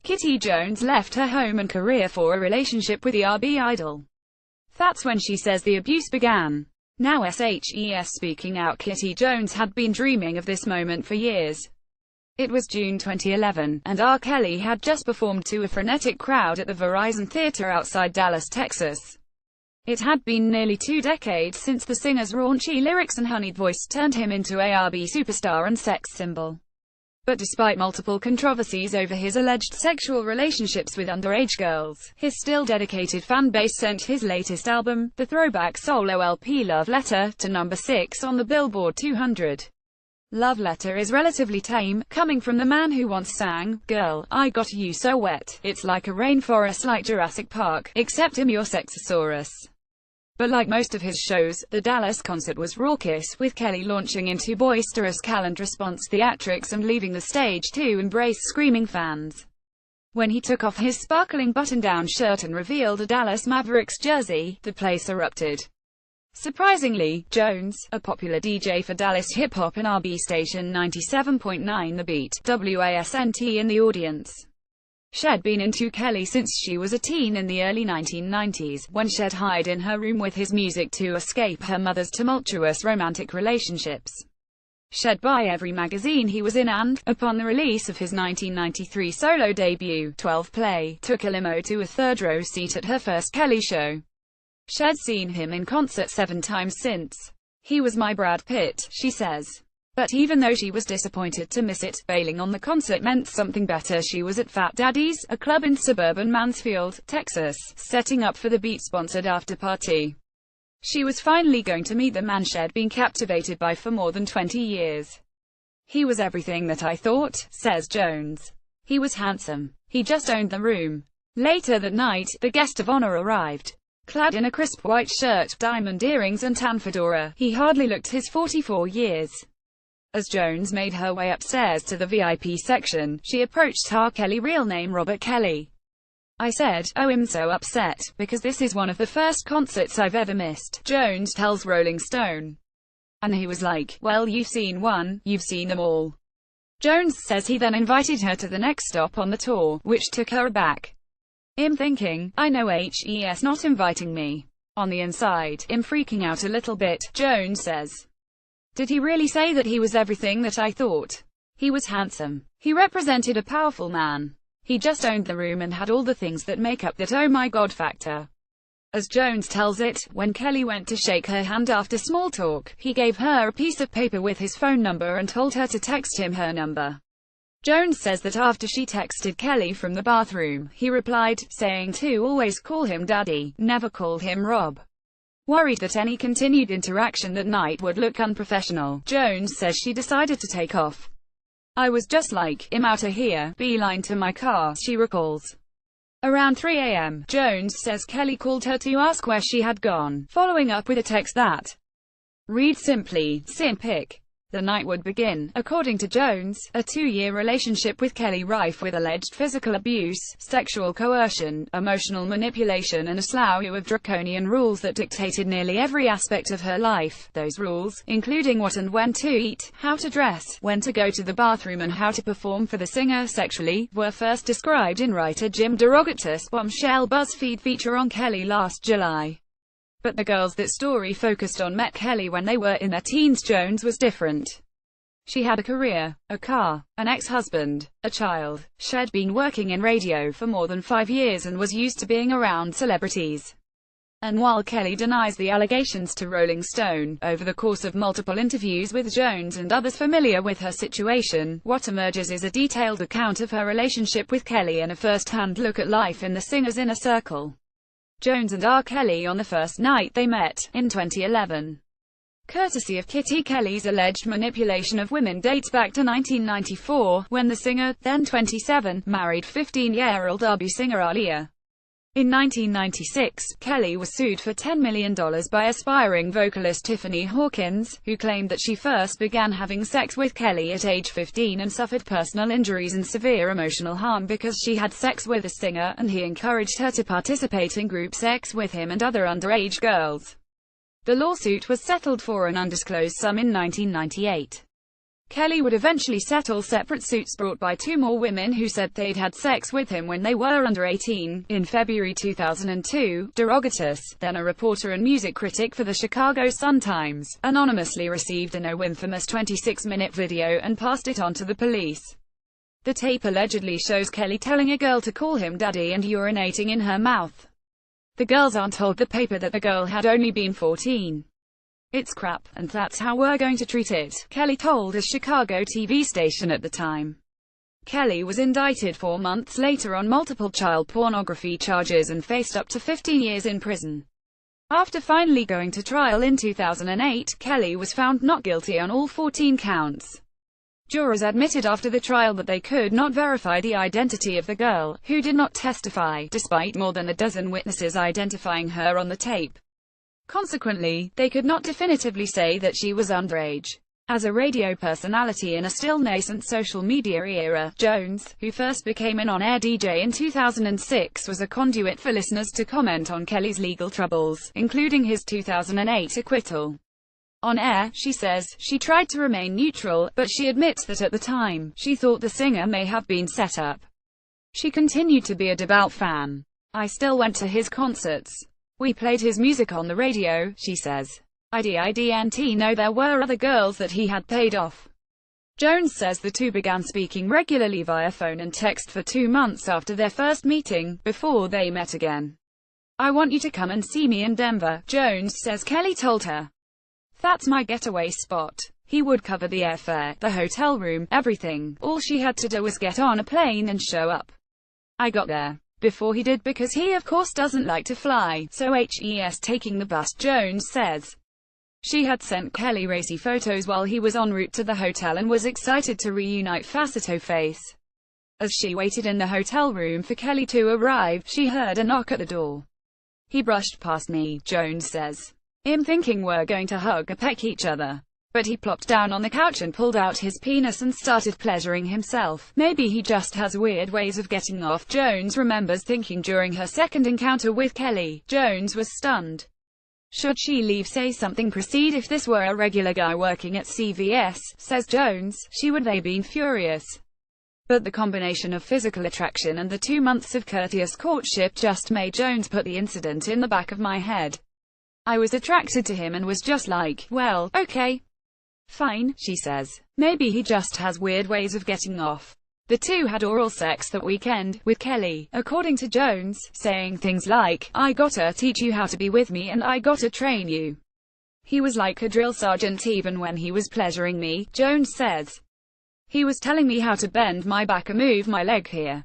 Kitty Jones left her home and career for a relationship with the R&B idol. That's when she says the abuse began. Now speaking out, Kitty Jones had been dreaming of this moment for years. It was June 2011, and R. Kelly had just performed to a frenetic crowd at the Verizon Theater outside Dallas, Texas. It had been nearly 2 decades since the singer's raunchy lyrics and honeyed voice turned him into a R&B superstar and sex symbol. But despite multiple controversies over his alleged sexual relationships with underage girls, his still dedicated fan base sent his latest album, the throwback solo LP Love Letter, to number 6 on the Billboard 200. Love Letter is relatively tame, coming from the man who once sang, "Girl, I got you so wet, it's like a rainforest like Jurassic Park, except I'm your Sexosaurus." But like most of his shows, the Dallas concert was raucous, with Kelly launching into boisterous calend response theatrics and leaving the stage to embrace screaming fans. When he took off his sparkling button-down shirt and revealed a Dallas Mavericks jersey, the place erupted. Surprisingly, Jones, a popular DJ for Dallas hip-hop and R&B station 97.9 The Beat, wasn't in the audience. She'd been into Kelly since she was a teen in the early 1990s, when she'd hide in her room with his music to escape her mother's tumultuous romantic relationships. She'd buy every magazine he was in and, upon the release of his 1993 solo debut, 12 Play, took a limo to a third-row seat at her first Kelly show. She'd seen him in concert 7 times since. "He was my Brad Pitt," she says. But even though she was disappointed to miss it, bailing on the concert meant something better. She was at Fat Daddy's, a club in suburban Mansfield, Texas, setting up for the Beat-sponsored after-party. She was finally going to meet the man she'd been captivated by for more than 20 years. "He was everything that I thought," says Jones. "He was handsome. He just owned the room." Later that night, the guest of honor arrived. Clad in a crisp white shirt, diamond earrings and tan fedora, he hardly looked his 44 years. As Jones made her way upstairs to the VIP section, she approached R. Kelly, real name Robert Kelly. "I said, oh, I'm so upset, because this is one of the first concerts I've ever missed," Jones tells Rolling Stone. And he was like, "Well, you've seen one, you've seen them all." Jones says he then invited her to the next stop on the tour, which took her aback. "I'm thinking, I know he's not inviting me." On the inside, I'm freaking out a little bit, Jones says. "Did he really say that he was everything that I thought? He was handsome. He represented a powerful man. He just owned the room and had all the things that make up that oh my god factor." As Jones tells it, when Kelly went to shake her hand after small talk, he gave her a piece of paper with his phone number and told her to text him her number. Jones says that after she texted Kelly from the bathroom, he replied, saying to always call him Daddy, never call him Rob. Worried that any continued interaction that night would look unprofessional, Jones says she decided to take off. "I was just like, I'm outta here, beeline to my car," she recalls. Around 3 a.m., Jones says Kelly called her to ask where she had gone, following up with a text that read simply, "Simpic." The night would begin, according to Jones, a 2-year relationship with Kelly rife with alleged physical abuse, sexual coercion, emotional manipulation and a slew of draconian rules that dictated nearly every aspect of her life. Those rules, including what and when to eat, how to dress, when to go to the bathroom and how to perform for the singer sexually, were first described in writer Jim DeRogatis' bombshell BuzzFeed feature on Kelly last July. But the girls that story focused on met Kelly when they were in their teens. Jones was different. She had a career, a car, an ex-husband, a child. She'd been working in radio for more than 5 years and was used to being around celebrities. And while Kelly denies the allegations to Rolling Stone, over the course of multiple interviews with Jones and others familiar with her situation, what emerges is a detailed account of her relationship with Kelly and a first-hand look at life in the singer's inner circle. Jones and R. Kelly on the first night they met, in 2011. Courtesy of Kitty, Kelly's alleged manipulation of women dates back to 1994, when the singer, then 27, married 15-year-old R&B singer Aaliyah. In 1996, Kelly was sued for $10 million by aspiring vocalist Tiffany Hawkins, who claimed that she first began having sex with Kelly at age 15 and suffered personal injuries and severe emotional harm because she had sex with the singer, and he encouraged her to participate in group sex with him and other underage girls. The lawsuit was settled for an undisclosed sum in 1998. Kelly would eventually settle separate suits brought by two more women who said they'd had sex with him when they were under 18. In February 2002, Derogatus, then a reporter and music critic for the Chicago Sun-Times, anonymously received an infamous 26-minute video and passed it on to the police. The tape allegedly shows Kelly telling a girl to call him daddy and urinating in her mouth. The girls aren't told the paper that the girl had only been 14. "It's crap, and that's how we're going to treat it," Kelly told a Chicago TV station at the time. Kelly was indicted 4 months later on multiple child pornography charges and faced up to 15 years in prison. After finally going to trial in 2008, Kelly was found not guilty on all 14 counts. Jurors admitted after the trial that they could not verify the identity of the girl, who did not testify, despite more than a dozen witnesses identifying her on the tape. Consequently, they could not definitively say that she was underage. As a radio personality in a still nascent social media era, Jones, who first became an on-air DJ in 2006, was a conduit for listeners to comment on Kelly's legal troubles, including his 2008 acquittal. On air, she says, she tried to remain neutral, but she admits that at the time, she thought the singer may have been set up. She continued to be a devout fan. "I still went to his concerts. We played his music on the radio," she says. I didn't know there were other girls that he had paid off. Jones says the two began speaking regularly via phone and text for 2 months after their first meeting, before they met again. "I want you to come and see me in Denver," Jones says Kelly told her. "That's my getaway spot." He would cover the airfare, the hotel room, everything. All she had to do was get on a plane and show up. "I got there before he did because he of course doesn't like to fly, so he's taking the bus," Jones says. She had sent Kelly racy photos while he was en route to the hotel and was excited to reunite face-to-face. As she waited in the hotel room for Kelly to arrive, she heard a knock at the door. "He brushed past me," Jones says. "I'm thinking we're going to hug or peck each other. But he plopped down on the couch and pulled out his penis and started pleasuring himself. Maybe he just has weird ways of getting off," Jones remembers thinking during her second encounter with Kelly. Jones was stunned. "Should she leave, say something, proceed? If this were a regular guy working at CVS," says Jones, "she would have been furious. But the combination of physical attraction and the 2 months of courteous courtship just made Jones put the incident in the back of my head. I was attracted to him and was just like, well, okay. Fine," she says. "Maybe he just has weird ways of getting off." The two had oral sex that weekend, with Kelly, according to Jones, saying things like, "I gotta teach you how to be with me and I gotta train you." He was like a drill sergeant even when he was pleasuring me, Jones says. "He was telling me how to bend my back or move my leg here.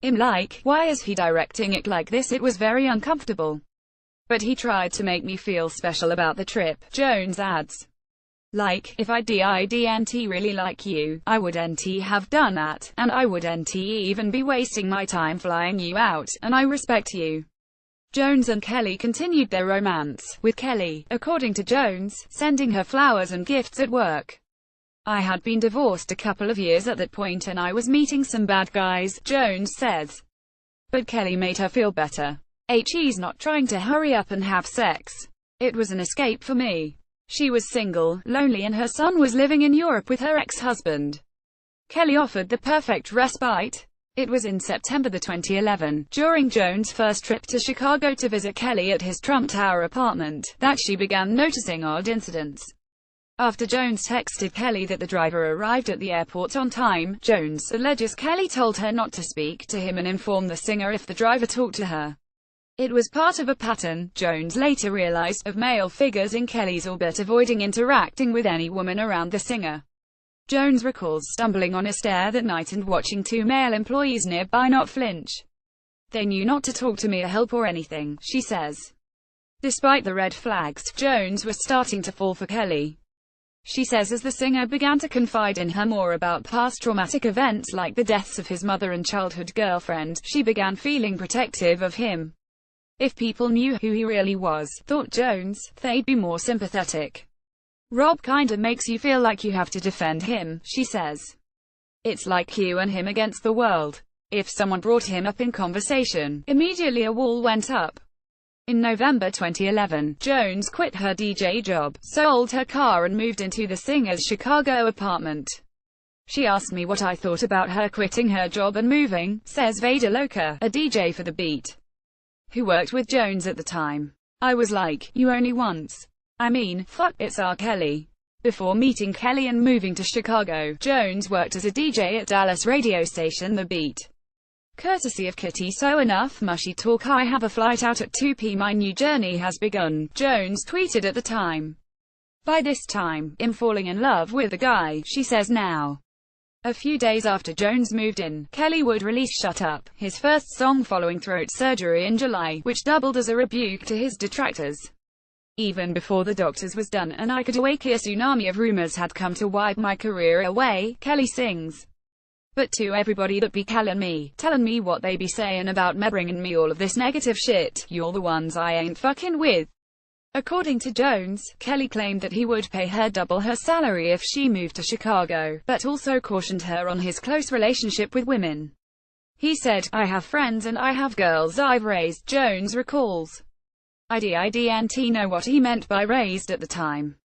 I'm like, why is he directing it like this? It was very uncomfortable. But he tried to make me feel special about the trip," Jones adds. "Like, if I didn't really like you, I wouldn't have done that, and I wouldn't even be wasting my time flying you out, and I respect you." Jones and Kelly continued their romance, with Kelly, according to Jones, sending her flowers and gifts at work. "I had been divorced a couple of years at that point and I was meeting some bad guys," Jones says. But Kelly made her feel better. "He's not trying to hurry up and have sex. It was an escape for me." She was single, lonely, and her son was living in Europe with her ex-husband. Kelly offered the perfect respite. It was in September 2011, during Jones' first trip to Chicago to visit Kelly at his Trump Tower apartment, that she began noticing odd incidents. After Jones texted Kelly that the driver arrived at the airport on time, Jones alleges Kelly told her not to speak to him and inform the singer if the driver talked to her. It was part of a pattern, Jones later realized, of male figures in Kelly's orbit avoiding interacting with any woman around the singer. Jones recalls stumbling on a stair that night and watching 2 male employees nearby not flinch. "They knew not to talk to me or help or anything," she says. Despite the red flags, Jones was starting to fall for Kelly. She says as the singer began to confide in her more about past traumatic events like the deaths of his mother and childhood girlfriend, she began feeling protective of him. If people knew who he really was, thought Jones, they'd be more sympathetic. "Rob kinda makes you feel like you have to defend him," she says. "It's like you and him against the world. If someone brought him up in conversation, immediately a wall went up. In November 2011, Jones quit her DJ job, sold her car and moved into the singer's Chicago apartment. She asked me what I thought about her quitting her job and moving, says Veda Loca, a DJ for The Beat, who worked with Jones at the time. I was like, you only once. I mean, fuck, it's R. Kelly. Before meeting Kelly and moving to Chicago, Jones worked as a DJ at Dallas radio station The Beat. Courtesy of Kitty. So enough mushy talk, I have a flight out at 2 p.m. My new journey has begun, Jones tweeted at the time. By this time, I'm falling in love with the guy, she says now. A few days after Jones moved in, Kelly would release Shut Up, his first song following throat surgery in July, which doubled as a rebuke to his detractors. Even before the doctors was done and I could awake, a tsunami of rumors had come to wipe my career away, Kelly sings. But to everybody that be calling me, telling me what they be saying about me, bringing me all of this negative shit, you're the ones I ain't fucking with. According to Jones, Kelly claimed that he would pay her double her salary if she moved to Chicago, but also cautioned her on his close relationship with women. He said, I have friends and I have girls I've raised, Jones recalls. I didn't know what he meant by raised at the time.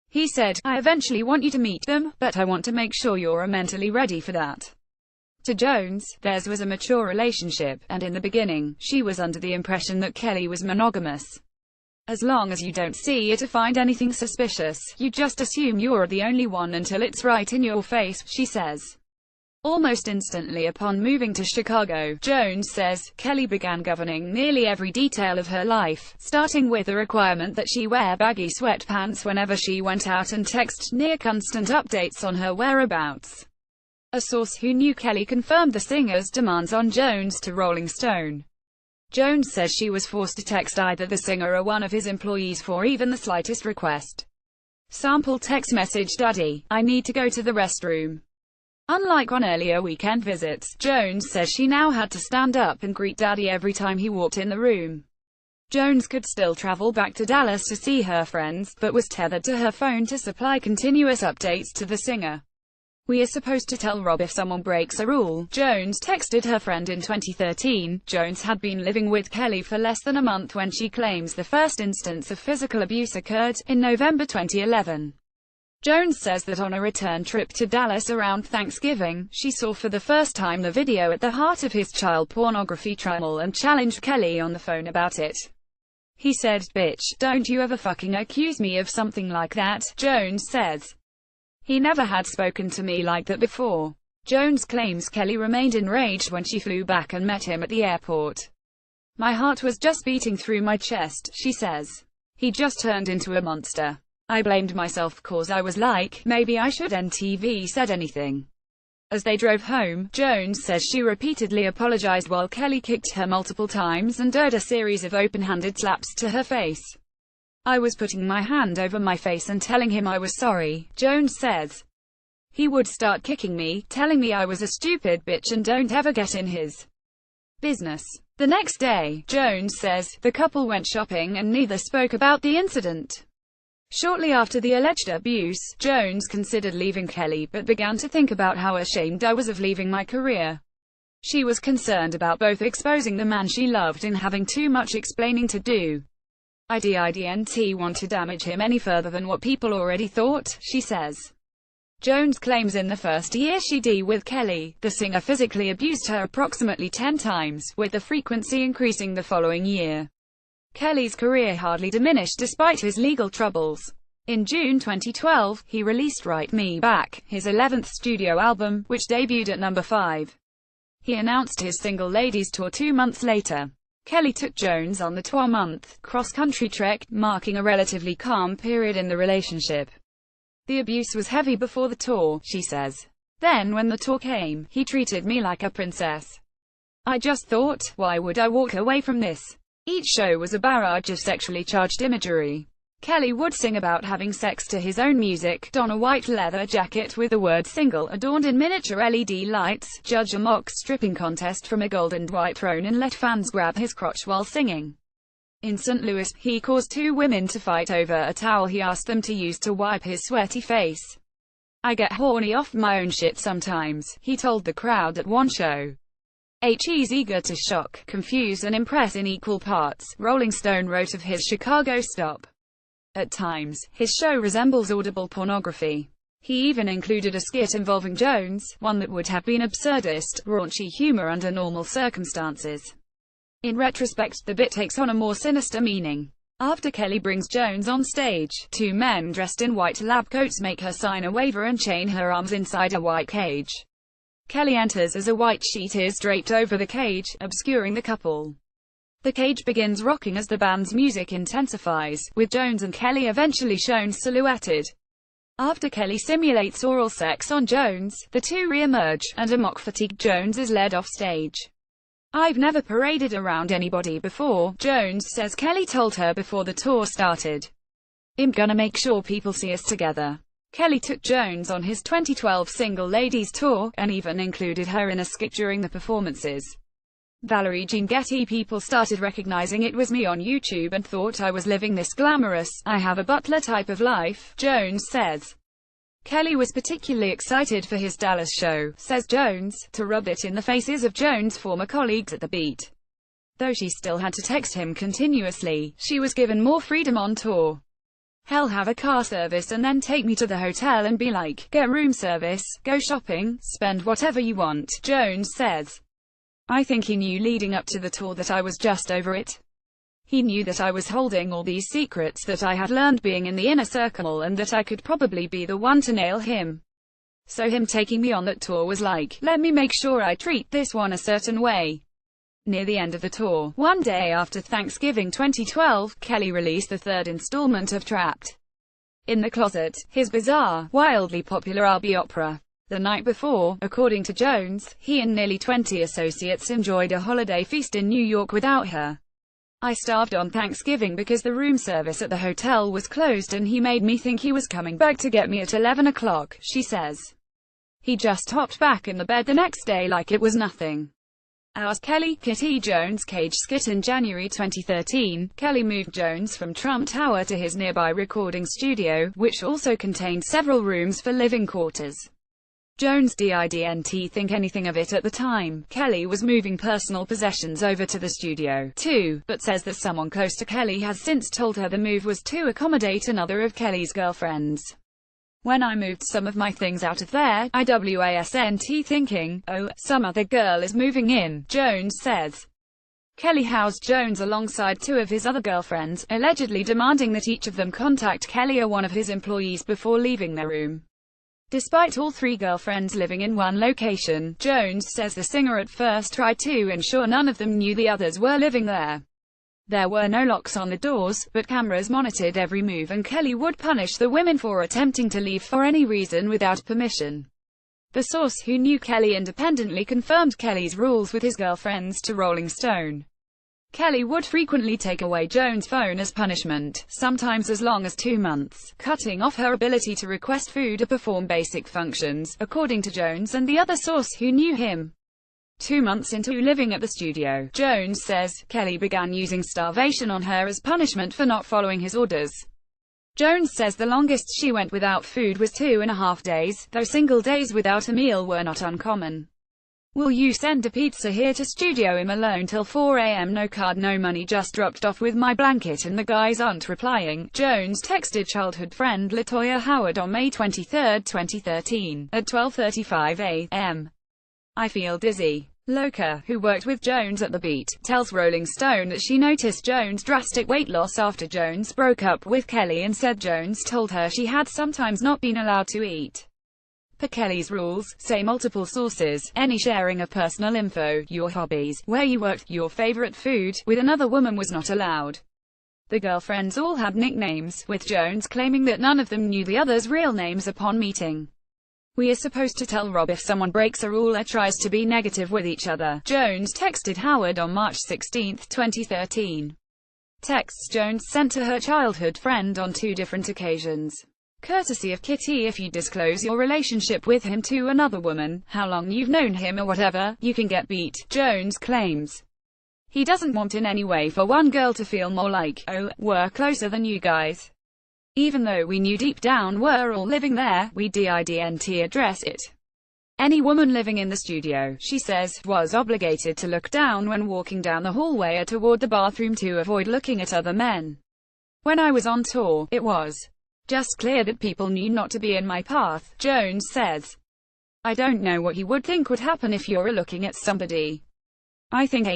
He said, I eventually want you to meet them, but I want to make sure you're mentally ready for that. To Jones, theirs was a mature relationship, and in the beginning, she was under the impression that Kelly was monogamous. As long as you don't see it or find anything suspicious, you just assume you're the only one until it's right in your face, she says. Almost instantly upon moving to Chicago, Jones says, Kelly began governing nearly every detail of her life, starting with the requirement that she wear baggy sweatpants whenever she went out and text near-constant updates on her whereabouts. A source who knew Kelly confirmed the singer's demands on Jones to Rolling Stone. Jones says she was forced to text either the singer or one of his employees for even the slightest request. Sample text message: Daddy, I need to go to the restroom. Unlike on earlier weekend visits, Jones says she now had to stand up and greet Daddy every time he walked in the room. Jones could still travel back to Dallas to see her friends, but was tethered to her phone to supply continuous updates to the singer. We are supposed to tell Rob if someone breaks a rule, Jones texted her friend in 2013. Jones had been living with Kelly for less than a month when she claims the first instance of physical abuse occurred, in November 2011. Jones says that on a return trip to Dallas around Thanksgiving, she saw for the first time the video at the heart of his child pornography trial and challenged Kelly on the phone about it. He said, "Bitch, don't you ever fucking accuse me of something like that," Jones says. He never had spoken to me like that before. Jones claims Kelly remained enraged when she flew back and met him at the airport. My heart was just beating through my chest, she says. He just turned into a monster. I blamed myself cause I was like, maybe I shouldn't TV said anything. As they drove home, Jones says she repeatedly apologized while Kelly kicked her multiple times and did a series of open-handed slaps to her face. I was putting my hand over my face and telling him I was sorry, Jones says. He would start kicking me, telling me I was a stupid bitch and don't ever get in his business. The next day, Jones says, the couple went shopping and neither spoke about the incident. Shortly after the alleged abuse, Jones considered leaving Kelly but began to think about how ashamed I was of leaving my career. She was concerned about both exposing the man she loved and having too much explaining to do. I didn't want to damage him any further than what people already thought, she says. Jones claims in the first year she dated with Kelly, the singer physically abused her approximately 10 times, with the frequency increasing the following year. Kelly's career hardly diminished despite his legal troubles. In June 2012, he released Write Me Back, his 11th studio album, which debuted at number 5. He announced his single Ladies Tour 2 months later. Kelly took Jones on the 12-month cross-country trek, marking a relatively calm period in the relationship. The abuse was heavy before the tour, she says. Then when the tour came, he treated me like a princess. I just thought, why would I walk away from this? Each show was a barrage of sexually charged imagery. Kelly would sing about having sex to his own music, don a white leather jacket with the word single adorned in miniature LED lights, judge a mock stripping contest from a gold and white throne and let fans grab his crotch while singing. In St. Louis, he caused 2 women to fight over a towel he asked them to use to wipe his sweaty face. I get horny off my own shit sometimes, he told the crowd at one show. He's eager to shock, confuse and impress in equal parts, Rolling Stone wrote of his Chicago stop. At times, his show resembles audible pornography. He even included a skit involving Jones, one that would have been absurdist, raunchy humor under normal circumstances. In retrospect, the bit takes on a more sinister meaning. After Kelly brings Jones on stage, two men dressed in white lab coats make her sign a waiver and chain her arms inside a white cage. Kelly enters as a white sheet is draped over the cage, obscuring the couple. The cage begins rocking as the band's music intensifies, with Jones and Kelly eventually shown silhouetted. After Kelly simulates oral sex on Jones, the two re-emerge, and a mock-fatigued Jones is led off stage. "I've never paraded around anybody before," Jones says Kelly told her before the tour started. "I'm gonna make sure people see us together." Kelly took Jones on his 2012 Single Ladies tour, and even included her in a skit during the performances. Valerie Jean Getty: "People started recognizing it was me on YouTube and thought I was living this glamorous, I have a butler type of life," Jones says. Kelly was particularly excited for his Dallas show, says Jones, to rub it in the faces of Jones' former colleagues at the Beat. Though she still had to text him continuously, she was given more freedom on tour. "He'll have a car service and then take me to the hotel and be like, get room service, go shopping, spend whatever you want," Jones says. "I think he knew leading up to the tour that I was just over it. He knew that I was holding all these secrets that I had learned being in the inner circle and that I could probably be the one to nail him. So him taking me on that tour was like, let me make sure I treat this one a certain way." Near the end of the tour, one day after Thanksgiving 2012, Kelly released the third installment of Trapped in the Closet, his bizarre, wildly popular R&B opera. The night before, according to Jones, he and nearly 20 associates enjoyed a holiday feast in New York without her. "I starved on Thanksgiving because the room service at the hotel was closed and he made me think he was coming back to get me at 11 o'clock, she says. "He just hopped back in the bed the next day like it was nothing." As Kelly, Kitty Jones cage skit in January 2013, Kelly moved Jones from Trump Tower to his nearby recording studio, which also contained several rooms for living quarters. Jones didn't think anything of it at the time. Kelly was moving personal possessions over to the studio, too, but says that someone close to Kelly has since told her the move was to accommodate another of Kelly's girlfriends. "When I moved some of my things out of there, I wasn't thinking, oh, some other girl is moving in," Jones says. Kelly housed Jones alongside two of his other girlfriends, allegedly demanding that each of them contact Kelly or one of his employees before leaving their room. Despite all three girlfriends living in one location, Jones says the singer at first tried to ensure none of them knew the others were living there. There were no locks on the doors, but cameras monitored every move and Kelly would punish the women for attempting to leave for any reason without permission. The source who knew Kelly independently confirmed Kelly's rules with his girlfriends to Rolling Stone. Kelly would frequently take away Jones' phone as punishment, sometimes as long as 2 months, cutting off her ability to request food or perform basic functions, according to Jones and the other source who knew him. 2 months into living at the studio, Jones says, Kelly began using starvation on her as punishment for not following his orders. Jones says the longest she went without food was 2.5 days, though single days without a meal were not uncommon. "Will you send a pizza here to studio? I'm alone till 4 a.m. No card, no money, just dropped off with my blanket and the guys aren't replying," Jones texted childhood friend LaToya Howard on May 23, 2013, at 12:35 a.m. "I feel dizzy." Loka, who worked with Jones at the Beat, tells Rolling Stone that she noticed Jones' drastic weight loss after Jones broke up with Kelly and said Jones told her she had sometimes not been allowed to eat. Per Kelly's rules, say multiple sources, any sharing of personal info, your hobbies, where you worked, your favorite food, with another woman was not allowed. The girlfriends all had nicknames, with Jones claiming that none of them knew the others' real names upon meeting. "We are supposed to tell Rob if someone breaks a rule or tries to be negative with each other," Jones texted Howard on March 16, 2013. Texts Jones sent to her childhood friend on 2 different occasions. "Courtesy of Kitty, if you disclose your relationship with him to another woman, how long you've known him or whatever, you can get beat," Jones claims. He doesn't want in any way for one girl to feel more like, oh, we're closer than you guys. Even though we knew deep down we're all living there, we didn't address it. Any woman living in the studio, she says, was obligated to look down when walking down the hallway or toward the bathroom to avoid looking at other men. When I was on tour, it was just clear that people knew not to be in my path, Jones says. I don't know what you would think would happen if you're looking at somebody. I think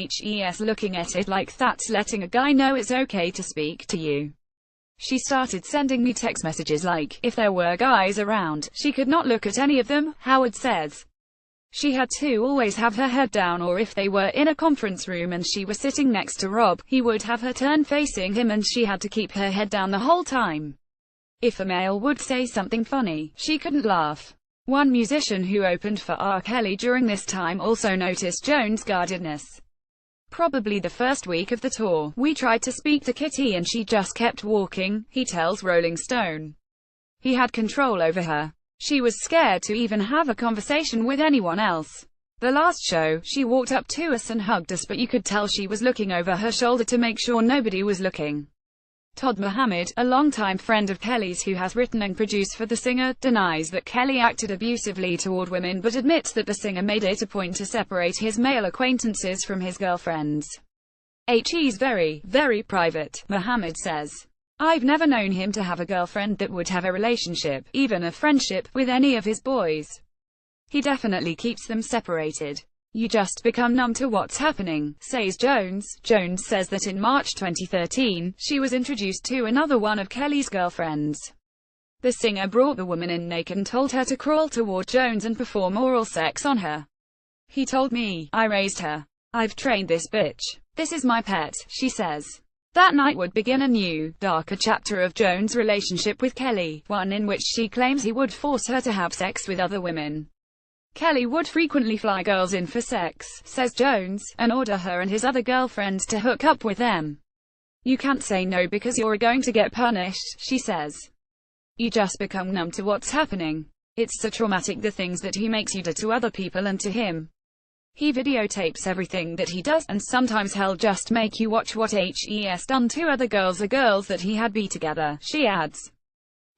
looking at it like that's letting a guy know it's okay to speak to you. She started sending me text messages like, if there were guys around, she could not look at any of them, Howard says. She had to always have her head down, or if they were in a conference room and she was sitting next to Rob, he would have her turn facing him and she had to keep her head down the whole time. If a male would say something funny, she couldn't laugh. One musician who opened for R. Kelly during this time also noticed Jones' guardedness. Probably the first week of the tour, we tried to speak to Kitty and she just kept walking, he tells Rolling Stone. He had control over her. She was scared to even have a conversation with anyone else. The last show, she walked up to us and hugged us, but you could tell she was looking over her shoulder to make sure nobody was looking. Todd Mohammed, a longtime friend of Kelly's who has written and produced for the singer, denies that Kelly acted abusively toward women but admits that the singer made it a point to separate his male acquaintances from his girlfriends. He's very, very private, Mohammed says. I've never known him to have a girlfriend that would have a relationship, even a friendship, with any of his boys. He definitely keeps them separated. You just become numb to what's happening, says Jones. Jones says that in March 2013, she was introduced to another one of Kelly's girlfriends. The singer brought the woman in naked and told her to crawl toward Jones and perform oral sex on her. He told me, I raised her. I've trained this bitch. This is my pet, she says. That night would begin a new, darker chapter of Jones' relationship with Kelly, one in which she claims he would force her to have sex with other women. Kelly would frequently fly girls in for sex, says Jones, and order her and his other girlfriends to hook up with them. You can't say no because you're going to get punished, she says. You just become numb to what's happening. It's so traumatic, the things that he makes you do to other people and to him. He videotapes everything that he does, and sometimes he'll just make you watch what he's done to other girls or girls that he had be together, she adds.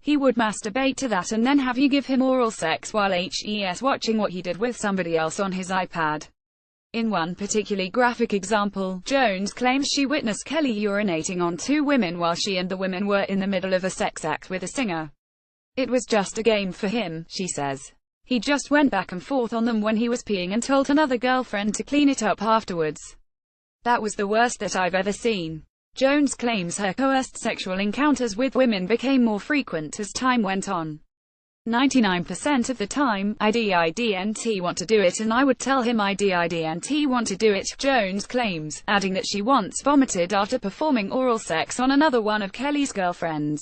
He would masturbate to that and then have you give him oral sex while he's watching what he did with somebody else on his iPad. In one particularly graphic example, Jones claims she witnessed Kelly urinating on two women while she and the women were in the middle of a sex act with a singer. It was just a game for him, she says. He just went back and forth on them when he was peeing and told another girlfriend to clean it up afterwards. That was the worst that I've ever seen. Jones claims her coerced sexual encounters with women became more frequent as time went on. 99% of the time, I didn't want to do it and I would tell him I didn't want to do it, Jones claims, adding that she once vomited after performing oral sex on another one of Kelly's girlfriends.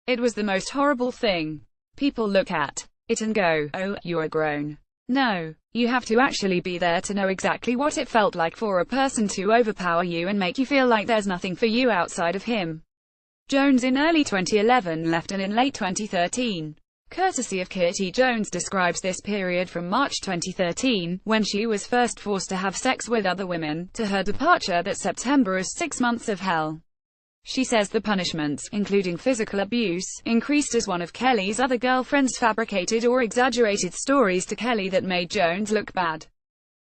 It was the most horrible thing. People look at it and go, oh, you're grown. No. You have to actually be there to know exactly what it felt like for a person to overpower you and make you feel like there's nothing for you outside of him. Jones in early 2011 left, and in late 2013, courtesy of Kitty, Jones describes this period from March 2013, when she was first forced to have sex with other women, to her departure that September as 6 months of hell. She says the punishments, including physical abuse, increased as one of Kelly's other girlfriends fabricated or exaggerated stories to Kelly that made Jones look bad.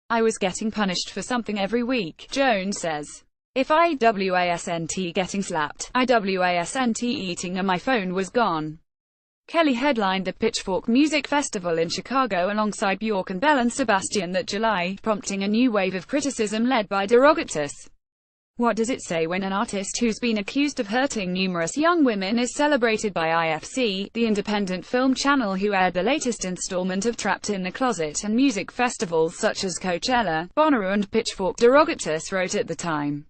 I was getting punished for something every week, Jones says. If I wasn't getting slapped, I wasn't eating, and my phone was gone. Kelly headlined the Pitchfork Music Festival in Chicago alongside Bjork and Belle and Sebastian that July, prompting a new wave of criticism led by derogatus. What does it say when an artist who's been accused of hurting numerous young women is celebrated by IFC, the independent film channel who aired the latest installment of Trapped in the Closet, and music festivals such as Coachella, Bonnaroo and Pitchfork? Derogatus wrote at the time.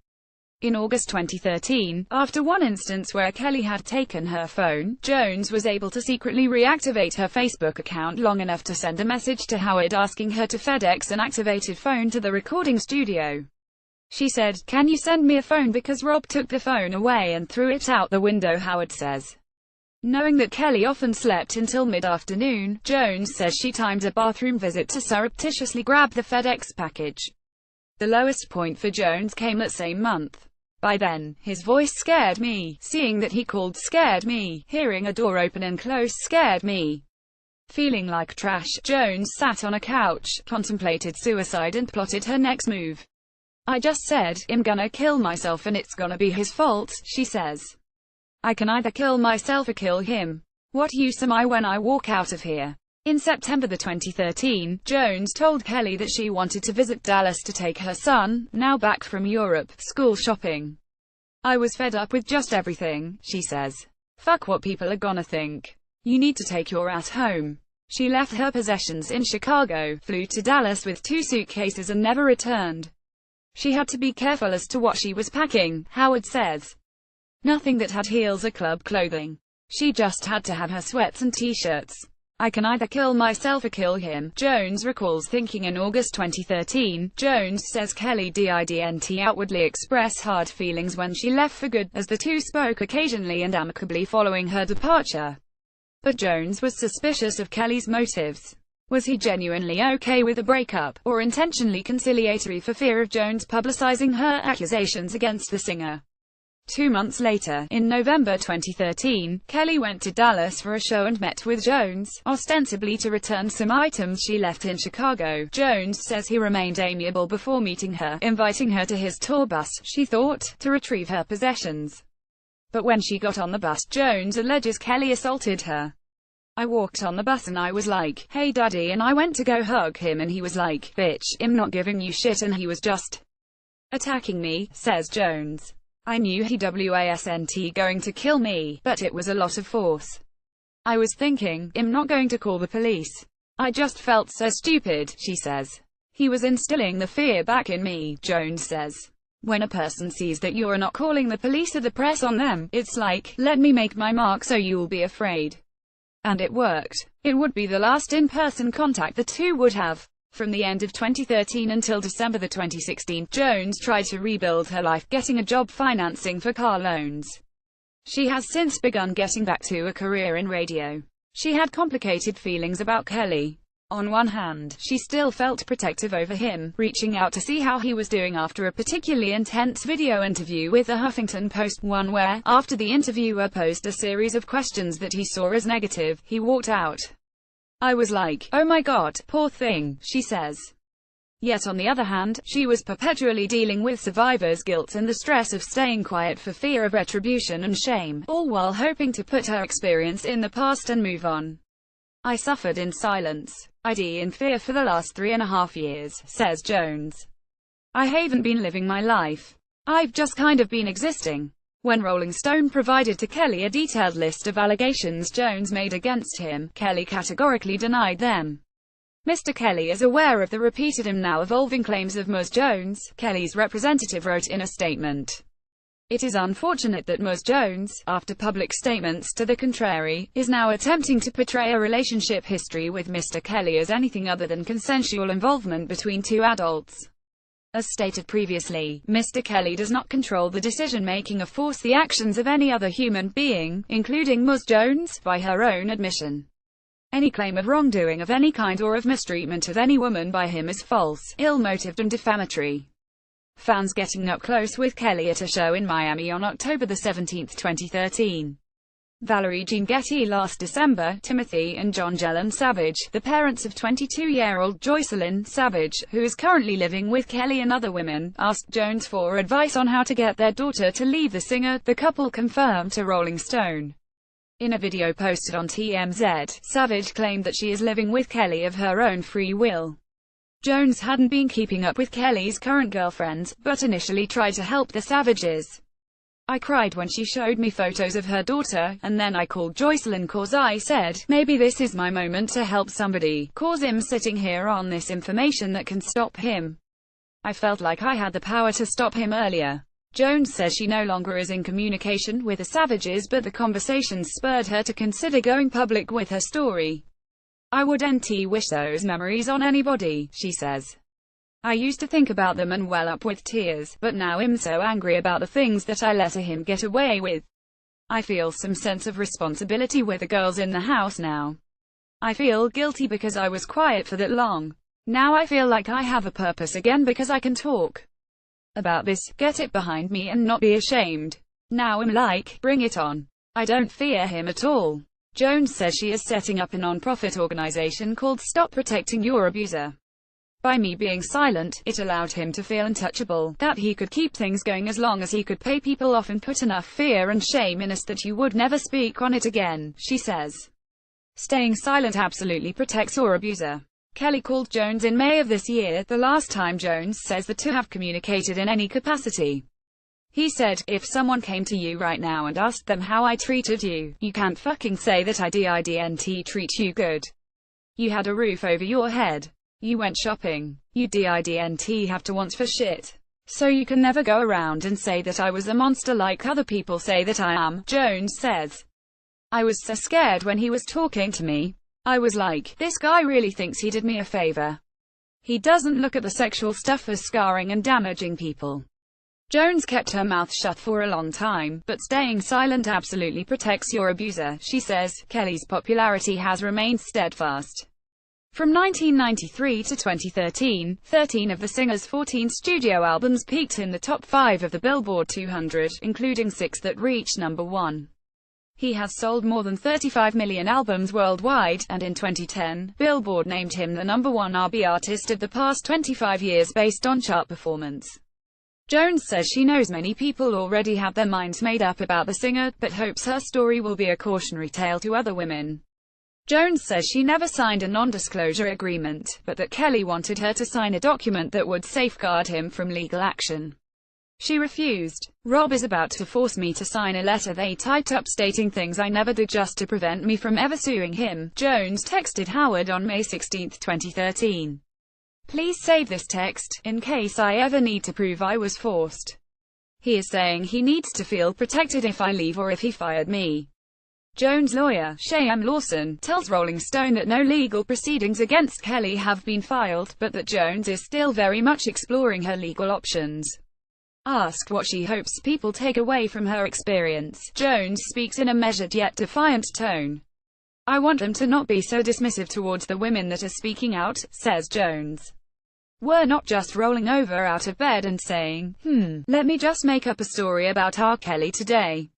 In August 2013, after one instance where Kelly had taken her phone, Jones was able to secretly reactivate her Facebook account long enough to send a message to Howard asking her to FedEx an activated phone to the recording studio. She said, "Can you send me a phone because Rob took the phone away and threw it out the window," Howard says. Knowing that Kelly often slept until mid-afternoon, Jones says she timed a bathroom visit to surreptitiously grab the FedEx package. The lowest point for Jones came that same month. By then, his voice scared me. Seeing that he called scared me. Hearing a door open and close scared me. Feeling like trash, Jones sat on a couch, contemplated suicide and plotted her next move. "I just said, I'm gonna kill myself and it's gonna be his fault," she says. "I can either kill myself or kill him. What use am I when I walk out of here?" In September 2013, Jones told Kelly that she wanted to visit Dallas to take her son, now back from Europe, school shopping. "I was fed up with just everything," she says. "Fuck what people are gonna think. You need to take your ass home." She left her possessions in Chicago, flew to Dallas with 2 suitcases and never returned. She had to be careful as to what she was packing, Howard says. Nothing that had heels or club clothing. She just had to have her sweats and t-shirts. "I can either kill myself or kill him," Jones recalls thinking in August 2013. Jones says Kelly didn't outwardly express hard feelings when she left for good, as the two spoke occasionally and amicably following her departure. But Jones was suspicious of Kelly's motives. Was he genuinely okay with the breakup, or intentionally conciliatory for fear of Jones publicizing her accusations against the singer? 2 months later, in November 2013, Kelly went to Dallas for a show and met with Jones, ostensibly to return some items she left in Chicago. Jones says he remained amiable before meeting her, inviting her to his tour bus, she thought, to retrieve her possessions. But when she got on the bus, Jones alleges Kelly assaulted her. "I walked on the bus and I was like, 'Hey daddy,' and I went to go hug him and he was like, 'Bitch, I'm not giving you shit,' and he was just attacking me," says Jones. "I knew he wasn't going to kill me, but it was a lot of force. I was thinking, I'm not going to call the police. I just felt so stupid," she says. "He was instilling the fear back in me," Jones says. "When a person sees that you're not calling the police or the press on them, it's like, let me make my mark so you'll be afraid." And it worked. It would be the last in-person contact the two would have. From the end of 2013 until December 2016, Jones tried to rebuild her life, getting a job financing for car loans. She has since begun getting back to a career in radio. She had complicated feelings about Kelly. On one hand, she still felt protective over him, reaching out to see how he was doing after a particularly intense video interview with the Huffington Post, one where, after the interviewer posed a series of questions that he saw as negative, he walked out. "I was like, oh my god, poor thing," she says. Yet on the other hand, she was perpetually dealing with survivor's guilt and the stress of staying quiet for fear of retribution and shame, all while hoping to put her experience in the past and move on. "I suffered in silence. I'd in fear for the last 3.5 years, says Jones. "I haven't been living my life. I've just kind of been existing." When Rolling Stone provided to Kelly a detailed list of allegations Jones made against him, Kelly categorically denied them. Mr. Kelly is aware of the repeated and now evolving claims of Ms. Jones, Kelly's representative wrote in a statement. "It is unfortunate that Ms. Jones, after public statements to the contrary, is now attempting to portray a relationship history with Mr. Kelly as anything other than consensual involvement between two adults. As stated previously, Mr. Kelly does not control the decision-making or force the actions of any other human being, including Ms. Jones, by her own admission. Any claim of wrongdoing of any kind or of mistreatment of any woman by him is false, ill-motived and defamatory." Fans getting up close with Kelly at a show in Miami on October 17, 2013. Valerie Jean Getty last December, Timothy and John Jelen Savage, the parents of 22-year-old Joycelyn Savage, who is currently living with Kelly and other women, asked Jones for advice on how to get their daughter to leave the singer, the couple confirmed to Rolling Stone. In a video posted on TMZ, Savage claimed that she is living with Kelly of her own free will. Jones hadn't been keeping up with Kelly's current girlfriend, but initially tried to help the Savages. "I cried when she showed me photos of her daughter, and then I called Joycelyn cause I said, maybe this is my moment to help somebody, cause I'm sitting here on this information that can stop him. I felt like I had the power to stop him earlier." Jones says she no longer is in communication with the Savages, but the conversations spurred her to consider going public with her story. "I wouldn't wish those memories on anybody," she says. "I used to think about them and well up with tears, but now I'm so angry about the things that I let him get away with. I feel some sense of responsibility with the girls in the house now. I feel guilty because I was quiet for that long. Now I feel like I have a purpose again because I can talk about this, get it behind me and not be ashamed. Now I'm like, bring it on. I don't fear him at all." Jones says she is setting up a non-profit organization called Stop Protecting Your Abuser. By me being silent, it allowed him to feel untouchable, that he could keep things going as long as he could pay people off and put enough fear and shame in us that you would never speak on it again, she says. Staying silent absolutely protects your abuser. Kelly called Jones in May of this year, the last time Jones says the two have communicated in any capacity. He said, "If someone came to you right now and asked them how I treated you, you can't fucking say that I didn't treat you good. You had a roof over your head. You went shopping. You didn't have to want for shit. So you can never go around and say that I was a monster like other people say that I am," Jones says. "I was so scared when he was talking to me. I was like, this guy really thinks he did me a favor. He doesn't look at the sexual stuff as scarring and damaging people." Jones kept her mouth shut for a long time, but staying silent absolutely protects your abuser, she says. Kelly's popularity has remained steadfast. From 1993 to 2013, 13 of the singer's 14 studio albums peaked in the top 5 of the Billboard 200, including 6 that reached number 1. He has sold more than 35 million albums worldwide, and in 2010, Billboard named him the number 1 R&B artist of the past 25 years based on chart performance. Jones says she knows many people already have their minds made up about the singer, but hopes her story will be a cautionary tale to other women. Jones says she never signed a non-disclosure agreement, but that Kelly wanted her to sign a document that would safeguard him from legal action. She refused. "Rob is about to force me to sign a letter they typed up stating things I never did just to prevent me from ever suing him," Jones texted Howard on May 16, 2013. "Please save this text, in case I ever need to prove I was forced. He is saying he needs to feel protected if I leave or if he fired me." Jones' lawyer, Cheyenne Lawson, tells Rolling Stone that no legal proceedings against Kelly have been filed, but that Jones is still very much exploring her legal options. Asked what she hopes people take away from her experience, Jones speaks in a measured yet defiant tone. "I want them to not be so dismissive towards the women that are speaking out," says Jones. "We're not just rolling over out of bed and saying, let me just make up a story about R. Kelly today.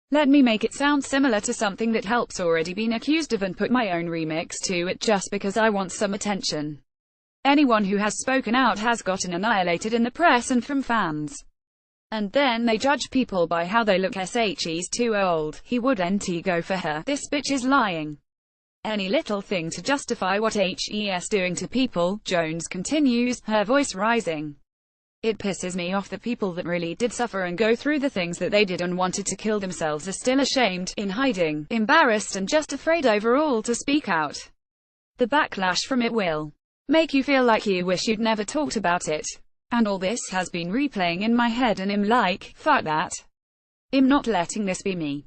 Let me make it sound similar to something that help's already been accused of and put my own remix to it just because I want some attention. Anyone who has spoken out has gotten annihilated in the press and from fans. And then they judge people by how they look. She's too old. He wouldn't go for her. This bitch is lying. Any little thing to justify what he's doing to people," Jones continues, her voice rising. "It pisses me off that people that really did suffer and go through the things that they did and wanted to kill themselves are still ashamed, in hiding, embarrassed and just afraid overall to speak out. The backlash from it will make you feel like you wish you'd never talked about it. And all this has been replaying in my head and I'm like, fuck that. I'm not letting this be me."